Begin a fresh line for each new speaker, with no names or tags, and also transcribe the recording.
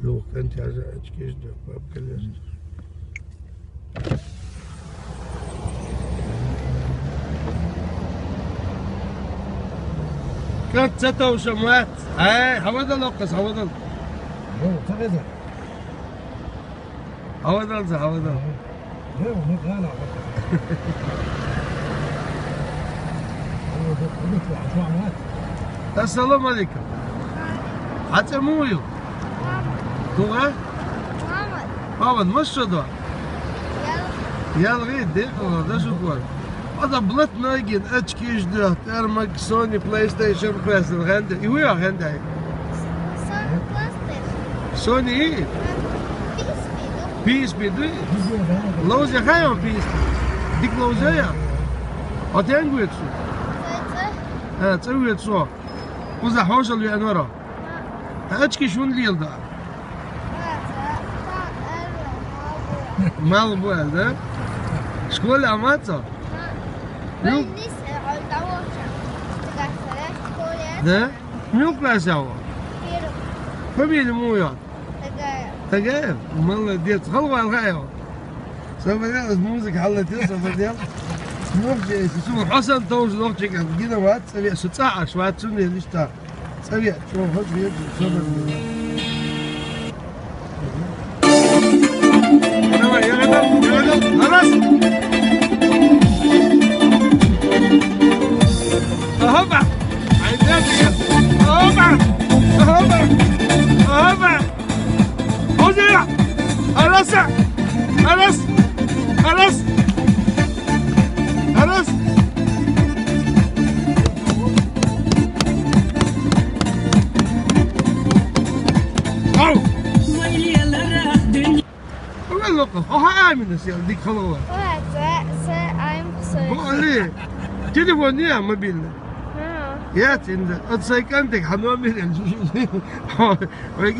لو كنت عايز اتكيش ده باب كليست كانت ستة وشمات اي حوضل لوكس حوضل
تغذى
حوضل حوضل
لا
السلام عليكم حتى مويو توغا محمد مش شدوا يلا غير دقيقة ده شو قول هذا بلت نايجن اتشكيش ده ترمك سوني بلاي ستيشن بس الغندة يويا غندة سوني ايه بيس بيدوي لوزة خيام بيس ديك لوزة يا هتنجويت شو تسوي شو وزا حوش اللي انورا اتشكي شون ليل ده مال بوال ده شكون عماتها ده ميو كلاس هو فمين مويا تجايب مال ديت خلوا الغايو سوف نعرف موزيك حلت يوسف ديال نوجي شوف حسن توج نوجي كده وقت سبيع 16 وقت سنة ليش تا سبيع شوف هذا بيجي صبر يا غدر خلاص هوبا عندك هوبا هوبا هوبا هوزيا خلاص خلاص خلاص خلاص أو والله ها آمن يا ديك خلاص قولي تليفون يا موبيل يا تند أتصيكنتك حنومي